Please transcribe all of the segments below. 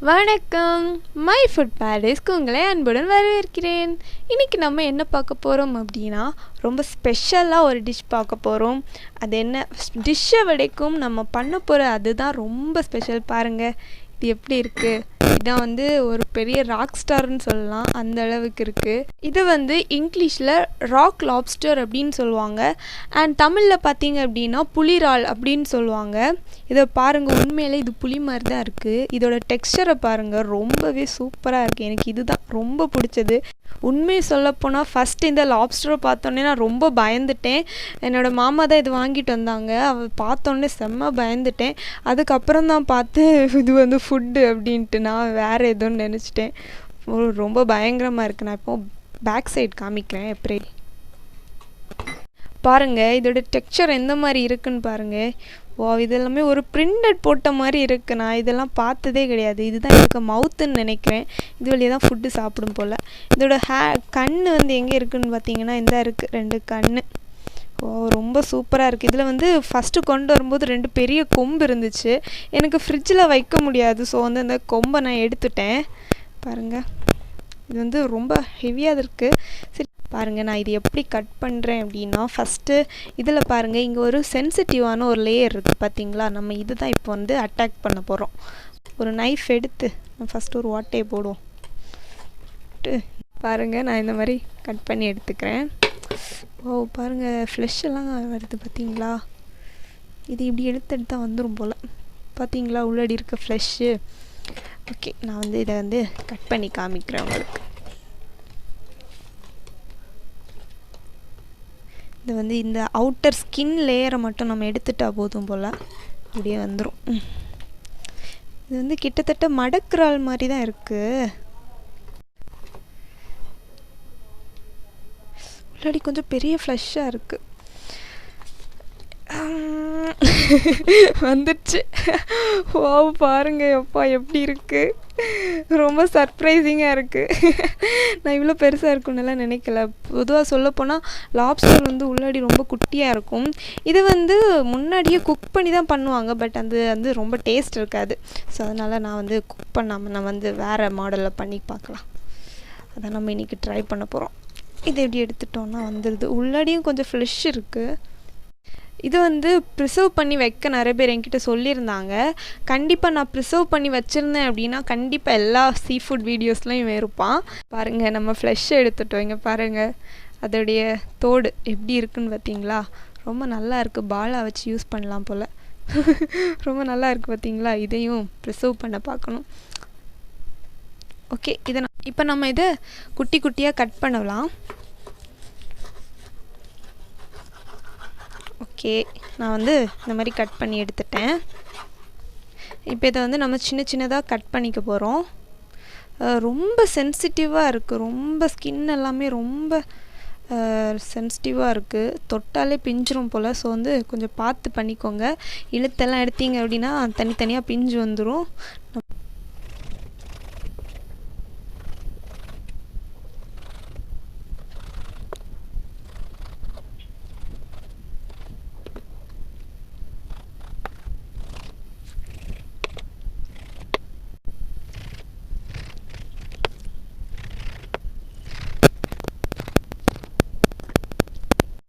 வணக்கம், my foot பேரடைஸ்க்கு உங்களை அன்புடன் வரவேற்கிறேன். இன்றைக்கி நம்ம என்ன பார்க்க போகிறோம் அப்படின்னா, ரொம்ப ஸ்பெஷலாக ஒரு டிஷ் பார்க்க போகிறோம். அது என்ன டிஷ்ஷை விடைக்கும் நம்ம பண்ண போகிற அதுதான் ரொம்ப ஸ்பெஷல். பாருங்கள் இது எப்படி இருக்குது. இதான் ஒரு பெரிய ராக் ஸ்டார்னு சொல்லலாம், அந்த அளவுக்கு இருக்குது. இது இங்கிலீஷில் ராக் லாப்ஸ்டர் அப்படின்னு சொல்லுவாங்க. அண்ட் தமிழில் பார்த்தீங்க அப்படின்னா புளிரால் அப்படின்னு சொல்லுவாங்க. இதை பாருங்கள், உண்மையிலே இது புளி மாதிரி தான் இருக்குது. இதோட டெக்ஸ்சரை பாருங்கள், ரொம்பவே சூப்பராக இருக்குது. எனக்கு இதுதான் ரொம்ப பிடிச்சது. உண்மையை சொல்லப்போனால் ஃபஸ்ட்டு இந்த லாப்ஸ்டரை பார்த்தோன்னே நான் ரொம்ப பயந்துட்டேன். என்னோடய மாமா தான் இது வாங்கிட்டு வந்தாங்க. அவள் பார்த்தோன்னே செம்ம பயந்துட்டேன். அதுக்கப்புறம் தான் பார்த்து இது ஃபுட்டு அப்படின்ட்டு நான் வேறு எதுவும் நினச்சிட்டேன். ரொம்ப பயங்கரமாக இருக்குது. நான் இப்போ பேக் சைடு காமிக்கிறேன். எப்படி பாருங்கள் இதோட டெக்ஸ்சர் எந்த மாதிரி இருக்குன்னு பாருங்கள். இதெல்லாமே ஒரு பிரிண்டட் போட்ட மாதிரி இருக்குது. நான் இதெல்லாம் பார்த்ததே கிடையாது. இதுதான் எனக்கு மவுத்துன்னு நினைக்கிறேன். இது வழியாக தான் ஃபுட்டு சாப்பிடும் போல். இதோட கண் எங்கே இருக்குதுன்னு பார்த்தீங்கன்னா இந்த இருக்குது, 2 கண். ரொம்ப சூப்பராக இருக்குது. இதில் ஃபஸ்ட்டு கொண்டு வரும்போது 2 பெரிய கொம்பு இருந்துச்சு. எனக்கு ஃப்ரிட்ஜில் வைக்க முடியாது. ஸோ அந்த கொம்பை நான் எடுத்துட்டேன். பாருங்கள் இது ரொம்ப ஹெவியாக இருக்குது. சரி பாருங்கள், நான் இது எப்படி கட் பண்ணுறேன் அப்படின்னா, ஃபஸ்ட்டு இதில் பாருங்கள், இங்கே ஒரு சென்சிட்டிவான ஒரு லேயர் இருக்குது பார்த்தீங்களா. நம்ம இது தான் இப்போ அட்டாக் பண்ண போகிறோம். ஒரு நைஃப் எடுத்து நம்ம ஃபஸ்ட்டு ஒரு ஓட்டையை போடுவோம். பாருங்கள், நான் இந்த மாதிரி கட் பண்ணி எடுத்துக்கிறேன். பாருங்கள் ஃப்ளஷ் எல்லாம் வருது பார்த்தீங்களா. இது இப்படி எடுத்தால் வந்துடும் போல். பார்த்தீங்களா உள்ளடி இருக்க ஃப்ளஷ்ஷு. ஓகே, நான் இதை கட் பண்ணி காமிக்கிறேன் உங்களுக்கு. இது இந்த அவுட்டர் ஸ்கின் லேயரை மட்டும் நம்ம எடுத்துட்டா போதும் போல். அப்படியே வந்துடும். இது கிட்டத்தட்ட மடக்குறால் மாதிரி தான் இருக்குது. முன்னாடி கொஞ்சம் பெரிய ஃப்ளஷ்ஷாக இருக்குது. வந்துடுச்சு. பாருங்க எப்பா எப்படி இருக்குது. ரொம்ப சர்ப்ரைசிங்காக இருக்குது. நான் இவ்வளோ பெருசாக இருக்குன்னெல்லாம் நினைக்கல. பொதுவாக சொல்லப்போனால் லாப்ஸ்டர் உள்ளாடி ரொம்ப குட்டியாக இருக்கும். இது முன்னாடியே குக் பண்ணி தான் பண்ணுவாங்க. பட் அது ரொம்ப டேஸ்ட் இருக்காது. ஸோ அதனால் நான் குக் பண்ணாமல் நான் வேறு மாடலில் பண்ணி பார்க்கலாம். அதான் நம்ம இன்றைக்கி ட்ரை பண்ண போகிறோம். இது எப்படி எடுத்துட்டோன்னா வந்துடுது. உள்ளாடியும் கொஞ்சம் ஃப்ளஷ் இருக்குது. இது ப்ரிசர்வ் பண்ணி வைக்க நிறைய பேர் என்கிட்ட சொல்லியிருந்தாங்க. கண்டிப்பாக நான் ப்ரிசர்வ் பண்ணி வச்சுருந்தேன் அப்படின்னா கண்டிப்பாக எல்லா சீ ஃபுட் வீடியோஸ்லையும் இருப்பான். பாருங்கள், நம்ம ஃப்ளஷ்ஷை எடுத்துட்டோம். இங்கே பாருங்கள் அதோடைய தோடு எப்படி இருக்குன்னு பார்த்தீங்களா. ரொம்ப நல்லா இருக்குது. பாலாக வச்சு யூஸ் பண்ணலாம் போல். ரொம்ப நல்லா இருக்குது பார்த்தீங்களா. இதையும் ப்ரிசர்வ் பண்ண பார்க்கணும். ஓகே, இப்போ நம்ம இதை குட்டி குட்டியாக கட் பண்ணலாம். ஓகே, நான் இந்த மாதிரி கட் பண்ணி எடுத்துட்டேன். இப்போ இதை நம்ம சின்ன சின்னதாக கட் பண்ணிக்க போகிறோம். ரொம்ப சென்சிட்டிவாக இருக்குது. ரொம்ப ஸ்கின் எல்லாமே ரொம்ப சென்சிட்டிவாக இருக்குது. தொட்டாலே பிஞ்சிரும் போல். ஸோ கொஞ்சம் பார்த்து பண்ணிக்கோங்க. இழுத்தெல்லாம் எடுத்தீங்க அப்படின்னா தனித்தனியாக பிஞ்சு வந்துடும்.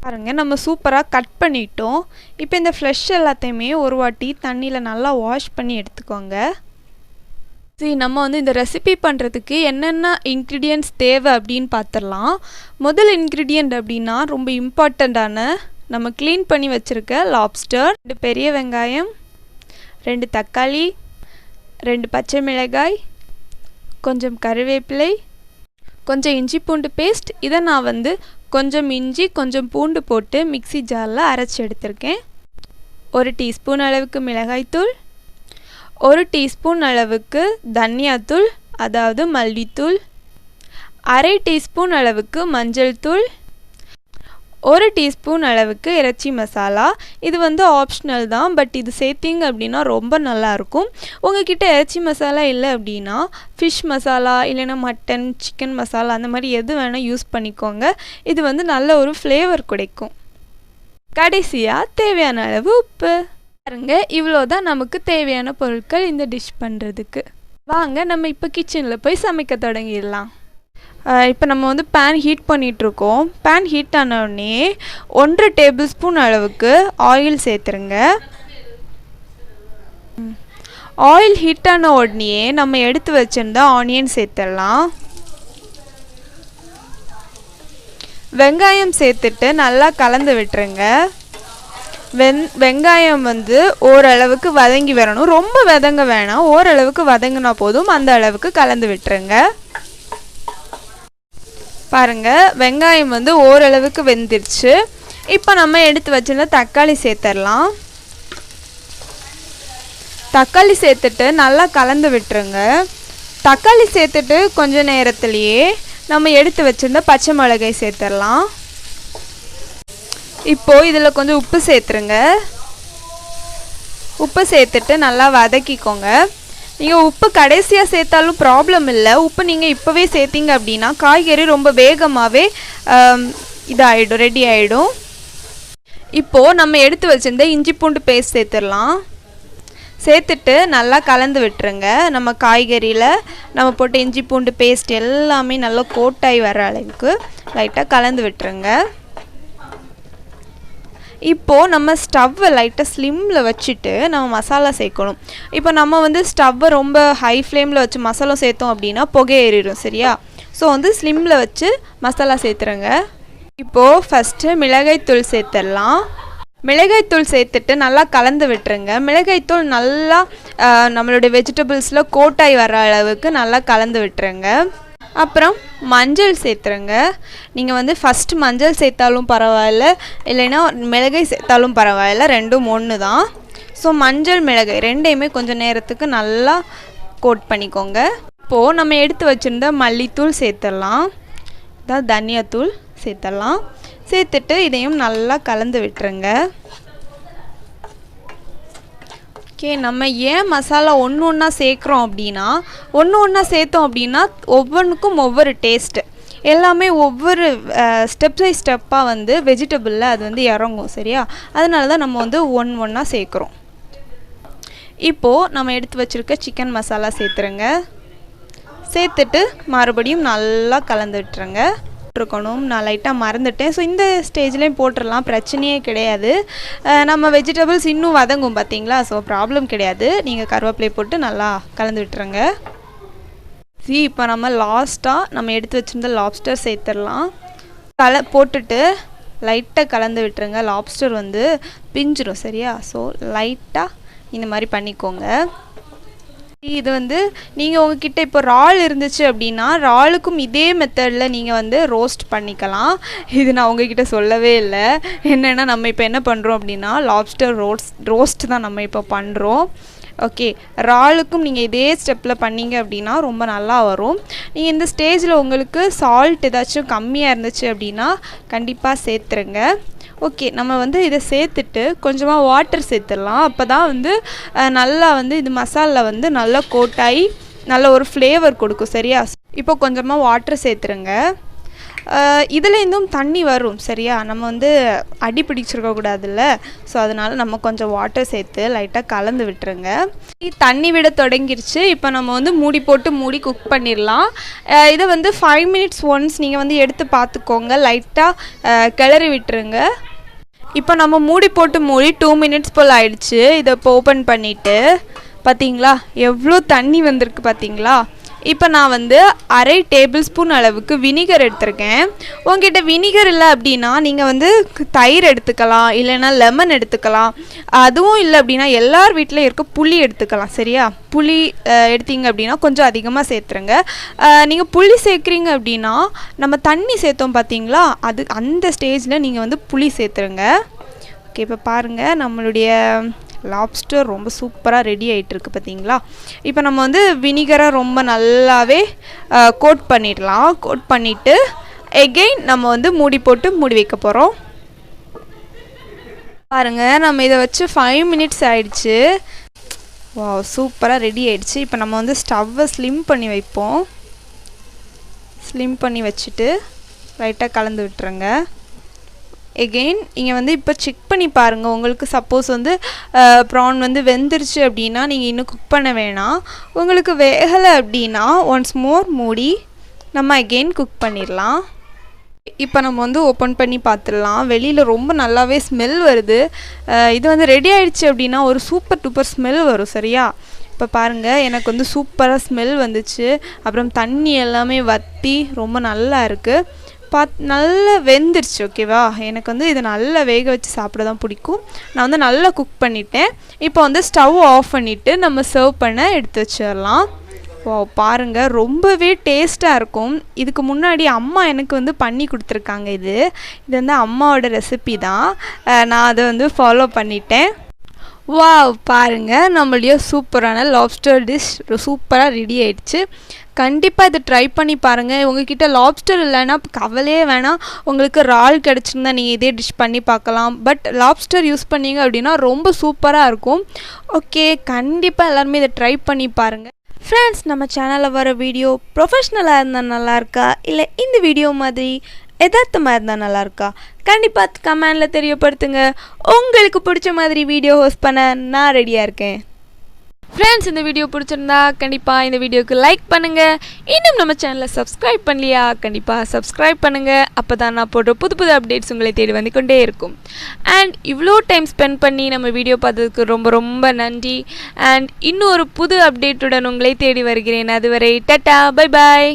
பாருங்க, நம்ம சூப்பராக கட் பண்ணிட்டோம். இப்போ இந்த ஃப்ளஷ் எல்லாத்தையுமே ஒரு வாட்டி தண்ணியில் நல்லா வாஷ் பண்ணி எடுத்துக்கோங்க. சரி, நம்ம இந்த ரெசிபி பண்ணுறதுக்கு என்னென்ன இன்க்ரீடியன்ட்ஸ் தேவை அப்படின்னு பார்த்துடலாம். முதல் இன்க்ரீடியண்ட் அப்படின்னா ரொம்ப இம்பார்ட்டண்ட்டான நம்ம க்ளீன் பண்ணி வச்சுருக்க லாப்ஸ்டர், 2 பெரிய வெங்காயம், 2 தக்காளி, 2 பச்சை மிளகாய், கொஞ்சம் கறிவேப்பிலை, கொஞ்சம் இஞ்சி பூண்டு பேஸ்ட். இதை நான் கொஞ்சம் இஞ்சி கொஞ்சம் பூண்டு போட்டு மிக்ஸி ஜாரில் அரைச்சி எடுத்திருக்கேன். 1 டீஸ்பூன் அளவுக்கு மிளகாய்த்தூள், 1 டீஸ்பூன் அளவுக்கு தனியாத்தூள் அதாவது மல்லித்தூள், அரை டீஸ்பூன் அளவுக்கு மஞ்சள் தூள், 1 டீஸ்பூன் அளவுக்கு இறைச்சி மசாலா. இது ஆப்ஷனல் தான். பட் இது சேர்த்திங்க அப்படின்னா ரொம்ப நல்லாயிருக்கும். உங்ககிட்ட இறைச்சி மசாலா இல்லை அப்படின்னா ஃபிஷ் மசாலா இல்லைன்னா மட்டன் சிக்கன் மசாலா அந்த மாதிரி எது வேணால் யூஸ் பண்ணிக்கோங்க. இது நல்ல ஒரு ஃப்ளேவர் கிடைக்கும். கடைசியாக தேவையான அளவு உப்பு. பாருங்க, இவ்வளோ தான் நமக்கு தேவையான பொருட்கள் இந்த டிஷ் பண்ணுறதுக்கு. வாங்க நம்ம இப்போ கிச்சனில் போய் சமைக்க தொடங்கிடலாம். இப்போ நம்ம வந்து பேன் ஹீட் பண்ணிகிட்ருக்கோம். பேன் ஹீட் ஆன உடனே 1.5 டேபிள் ஸ்பூன் அளவுக்கு ஆயில் சேர்த்துருங்க. ஆயில் ஹீட் ஆன உடனே நம்ம எடுத்து வச்சுருந்த ஆனியன் சேர்த்துடலாம். வெங்காயம் சேர்த்துட்டு நல்லா கலந்து விட்டுருங்க. வெங்காயம் வந்து ஓரளவுக்கு வதங்கி வரணும், ரொம்ப வதங்க வேணாம், ஓரளவுக்கு வதங்கினா போதும், அந்த அளவுக்கு கலந்து விட்டுருங்க. பாருங்க வெங்காயம் வந்து ஓரளவுக்கு வெந்துருச்சு. இப்போ நம்ம எடுத்து வச்சிருந்த தக்காளி சேர்த்துடலாம். தக்காளி சேர்த்துட்டு நல்லா கலந்து விட்டுருங்க. தக்காளி சேர்த்துட்டு கொஞ்ச நேரத்துலேயே நம்ம எடுத்து வச்சிருந்த பச்சை மிளகாய் சேர்த்துடலாம். இப்போது இதில் கொஞ்சம் உப்பு சேர்த்துருங்க. உப்பு சேர்த்துட்டு நல்லா வதக்கிக்கோங்க. நீங்கள் உப்பு கடைசியாக சேர்த்தாலும் ப்ராப்ளம் இல்லை. உப்பு நீங்கள் இப்போவே சேர்த்திங்க அப்படின்னா காய்கறி ரொம்ப வேகமாகவே இதாகிடும், ரெடி ஆகிடும். இப்போது நம்ம எடுத்து வச்சுருந்த இஞ்சி பூண்டு பேஸ்ட் சேர்த்துடலாம். சேர்த்துட்டு நல்லா கலந்து விட்டுருங்க. நம்ம காய்கறியில் நம்ம போட்ட இஞ்சி பூண்டு பேஸ்ட் எல்லாமே நல்லா கோட்டாகி வர அளவுக்கு லைட்டாக கலந்து விட்டுருங்க. இப்போது நம்ம ஸ்டவ்வை லைட்டாக ஸ்லிம்மில் வச்சுட்டு நம்ம மசாலா சேர்க்கணும். இப்போ நம்ம வந்து ஸ்டவ்வை ரொம்ப ஹை ஃப்ளேமில் வச்சு மசாலா சேர்த்தோம் அப்படின்னா புகை ஏறிடும், சரியா? ஸோ வந்து ஸ்லிம்மில் வச்சு மசாலா சேர்த்துருங்க. இப்போது ஃபஸ்ட்டு மிளகாய்த்தூள் சேர்த்துடலாம். மிளகாய்த்தூள் சேர்த்துட்டு நல்லா கலந்து விட்டுருங்க. மிளகாய்த்தூள் நல்லா நம்மளுடைய வெஜிடபிள்ஸில் கோட்டாகி வர அளவுக்கு நல்லா கலந்து விட்டுருங்க. அப்புறம் மஞ்சள் சேர்த்துருங்க. நீங்கள் வந்து ஃபஸ்ட்டு மஞ்சள் சேர்த்தாலும் பரவாயில்ல, இல்லைன்னா மிளகாய் சேர்த்தாலும் பரவாயில்ல, ரெண்டும் ஒன்று தான். ஸோ மஞ்சள் மிளகாய் ரெண்டையுமே கொஞ்சம் நேரத்துக்கு நல்லா கோட் பண்ணிக்கோங்க. இப்போது நம்ம எடுத்து வச்சுருந்த மல்லித்தூள் சேர்த்துடலாம், அதாவது தனியாத்தூள் சேர்த்துடலாம். சேர்த்துட்டு இதையும் நல்லா கலந்து விட்டுருங்க. ஓகே, நம்ம ஏன் மசாலா ஒன்று ஒன்றா சேர்க்குறோம் அப்படின்னா, ஒன்று சேர்த்தோம் அப்படின்னா ஒவ்வொன்றுக்கும் ஒவ்வொரு டேஸ்ட்டு, எல்லாமே ஒவ்வொரு ஸ்டெப் பை ஸ்டெப்பாக வந்து வெஜிடபிளில் அது வந்து இறங்கும், சரியா? அதனால தான் நம்ம வந்து ஒன்றா சேர்க்குறோம். இப்போது நம்ம எடுத்து வச்சுருக்க சிக்கன் மசாலா சேர்த்துருங்க. சேர்த்துட்டு மறுபடியும் நல்லா கலந்து விட்டுருங்க. இருக்கணும், நான் லைட்டாக மறந்துட்டேன். ஸோ இந்த ஸ்டேஜ்லேயும் போட்டுடலாம், பிரச்சனையே கிடையாது. நம்ம வெஜிடபிள்ஸ் இன்னும் வதங்கும் பார்த்தீங்களா, ஸோ ப்ராப்ளம் கிடையாது. நீங்கள் கருவேப்பிலை போட்டு நல்லா கலந்து விட்டுருங்க. இப்போ நம்ம லாஸ்ட்டாக நம்ம எடுத்து வச்சுருந்த லாப்ஸ்டர் சேர்த்துடலாம். போட்டுட்டு லைட்டாக கலந்து விட்டுருங்க. லாப்ஸ்டர் வந்து பிஞ்சிரும், சரியா? ஸோ லைட்டாக இந்த மாதிரி பண்ணிக்கோங்க. இது வந்து நீங்கள் உங்ககிட்ட இப்போ இறால் இருந்துச்சு அப்படின்னா இறாலுக்கும் இதே மெத்தடில் நீங்கள் வந்து ரோஸ்ட் பண்ணிக்கலாம். இது நான் உங்ககிட்ட சொல்லவே இல்லை. என்னென்னா நம்ம இப்போ என்ன பண்ணுறோம் அப்படின்னா லாப்ஸ்டர் ரோஸ்ட் தான் நம்ம இப்போ பண்ணுறோம். ஓகே, இறாலுக்கும் நீங்கள் இதே ஸ்டெப்பில் பண்ணிங்க அப்படின்னா ரொம்ப நல்லா வரும். நீங்கள் இந்த ஸ்டேஜில் உங்களுக்கு சால்ட் ஏதாச்சும் கம்மியாக இருந்துச்சு அப்படின்னா கண்டிப்பாக சேர்த்துருங்க. ஓகே, நம்ம வந்து இதை சேர்த்துட்டு கொஞ்சமாக வாட்டர் சேர்த்துடலாம். அப்போ தான் வந்து நல்லா வந்து இது மசாலா வந்து நல்லா கோட்டாகி நல்ல ஒரு ஃப்ளேவர் கொடுக்கும், சரியா? இப்போ கொஞ்சமாக வாட்டர் சேர்த்துருங்க. இதுலேருந்தும் தண்ணி வரும், சரியா? நம்ம வந்து அடி பிடிச்சிருக்கக்கூடாதுல்ல, ஸோ அதனால் நம்ம கொஞ்சம் வாட்டர் சேர்த்து லைட்டாக கலந்து விட்டுருங்க. தண்ணி விட தொடங்கிருச்சு. இப்போ நம்ம வந்து மூடி குக் பண்ணிடலாம். இதை வந்து 5 minutes ஒன்ஸ் நீங்கள் வந்து எடுத்து பார்த்துக்கோங்க, லைட்டாக கிளறி விட்டுருங்க. இப்போ நம்ம மூடி 2 minutes போல் ஆயிடுச்சு. இதை இப்போ ஓப்பன் பண்ணிவிட்டு பார்த்தீங்களா எவ்வளோ தண்ணி வந்திருக்கு பார்த்தீங்களா? இப்போ நான் வந்து 1/2 டேபிள்ஸ்பூன் அளவுக்கு வினிகர் எடுத்திருக்கேன். உங்ககிட்ட வினிகர் இல்லை அப்படின்னா நீங்கள் வந்து தயிர் எடுத்துக்கலாம், இல்லைன்னா லெமன் எடுத்துக்கலாம். அதுவும் இல்லை அப்படின்னா எல்லார் வீட்டிலையும் இருக்க புளி எடுத்துக்கலாம், சரியா? புளி எடுத்தீங்க அப்படின்னா கொஞ்சம் அதிகமாக சேர்த்துருங்க. நீங்கள் புளி சேர்க்குறீங்க அப்படின்னா நம்ம தண்ணி சேர்த்தோம் பார்த்தீங்களா, அது அந்த ஸ்டேஜில் நீங்கள் வந்து புளி சேர்த்துருங்க. ஓகே, இப்போ பாருங்கள் நம்மளுடைய லாப்ஸ்டர் ரொம்ப சூப்பராக ரெடி ஆகிட்டுருக்கு பார்த்தீங்களா? இப்போ நம்ம வந்து வினிகரை ரொம்ப நல்லாவே கோட் பண்ணிடலாம். கோட் பண்ணிவிட்டு எகெயின் நம்ம வந்து மூடி வைக்க போகிறோம். பாருங்கள் நம்ம இதை வச்சு 5 minutes ஆயிடுச்சு. வா, சூப்பராக ரெடி ஆயிடுச்சு. இப்போ நம்ம வந்து ஸ்டவ்வை ஸ்லிம் பண்ணி வைப்போம். ஸ்லிம் பண்ணி வச்சுட்டு லைட்டாக கலந்து விட்டுருங்க. எகெயின் நீங்கள் வந்து இப்போ செக் பண்ணி பாருங்கள். உங்களுக்கு சப்போஸ் வந்து ப்ரான் வந்து வெந்துருச்சு அப்படின்னா நீங்கள் இன்னும் குக் பண்ண வேணாம். உங்களுக்கு வேகலை அப்படின்னா ஒன்ஸ் மோர் மூடி நம்ம எகெயின் குக் பண்ணிடலாம். இப்போ நம்ம வந்து ஓப்பன் பண்ணி பார்த்துடலாம். வெளியில் ரொம்ப நல்லாவே ஸ்மெல் வருது. இது வந்து ரெடி ஆகிடுச்சு அப்படின்னா ஒரு சூப்பர் டூப்பர் ஸ்மெல் வரும். சரியா? இப்போ பாருங்கள், எனக்கு வந்து சூப்பராக ஸ்மெல் வந்துச்சு. அப்புறம் தண்ணி எல்லாமே வற்றி ரொம்ப நல்லா இருக்குது. நல்லா வெந்துருச்சு. ஓகேவா? எனக்கு வந்து இதை நல்லா வேக வச்சு சாப்பிட தான் பிடிக்கும். நான் வந்து நல்லா குக் பண்ணிட்டேன். இப்போ வந்து ஸ்டவ் ஆஃப் பண்ணிவிட்டு நம்ம சர்வ் பண்ண எடுத்து வச்சிடலாம். ஓ பாருங்கள், ரொம்பவே டேஸ்ட்டாக இருக்கும். இதுக்கு முன்னாடி அம்மா எனக்கு வந்து பண்ணி கொடுத்துருக்காங்க. இது வந்து அம்மாவோட ரெசிபி தான். நான் அதை வந்து ஃபாலோ பண்ணிட்டேன். வாவ் பாருங்கள், நம்மளுடைய சூப்பரான லாப்ஸ்டர் டிஷ் சூப்பராக ரெடி ஆயிடுச்சு. கண்டிப்பாக இதை ட்ரை பண்ணி பாருங்கள். உங்ககிட்ட லாப்ஸ்டர் இல்லைன்னா கவலையே வேணாம். உங்களுக்கு இறால் கிடச்சிருந்தா நீங்கள் இதே டிஷ் பண்ணி பார்க்கலாம். பட் லாப்ஸ்டர் யூஸ் பண்ணிங்க அப்படின்னா ரொம்ப சூப்பராக இருக்கும். ஓகே, கண்டிப்பாக எல்லாருமே இதை ட்ரை பண்ணி பாருங்கள். ஃப்ரெண்ட்ஸ், நம்ம சேனலில் வர வீடியோ ப்ரொஃபஷ்னலாக இருந்தால் நல்லாயிருக்கா, இல்லை இந்த வீடியோ மாதிரி எதார்த்தமாக இருந்தால் நல்லாயிருக்கா? கண்டிப்பாக கமெண்டில் தெரியப்படுத்துங்க. உங்களுக்கு பிடிச்ச மாதிரி வீடியோ ஹோஸ்ட் பண்ண நான் ரெடியாக இருக்கேன். ஃப்ரெண்ட்ஸ், இந்த வீடியோ பிடிச்சிருந்தா கண்டிப்பாக இந்த வீடியோக்கு லைக் பண்ணுங்கள். இன்னும் நம்ம சேனலை சப்ஸ்கிரைப் பண்ணலையா? கண்டிப்பாக சப்ஸ்கிரைப் பண்ணுங்கள். அப்போ தான் நான் போடுற புது புது அப்டேட்ஸ் உங்களை தேடி வந்து கொண்டே இருக்கும். அண்ட் இவ்வளோ டைம் ஸ்பெண்ட் பண்ணி நம்ம வீடியோ பார்த்ததுக்கு ரொம்ப ரொம்ப நன்றி. அண்ட் இன்னும் ஒரு புது அப்டேட்டுடன் உங்களை தேடி வருகிறேன். அதுவரை டாடா, பை பாய்.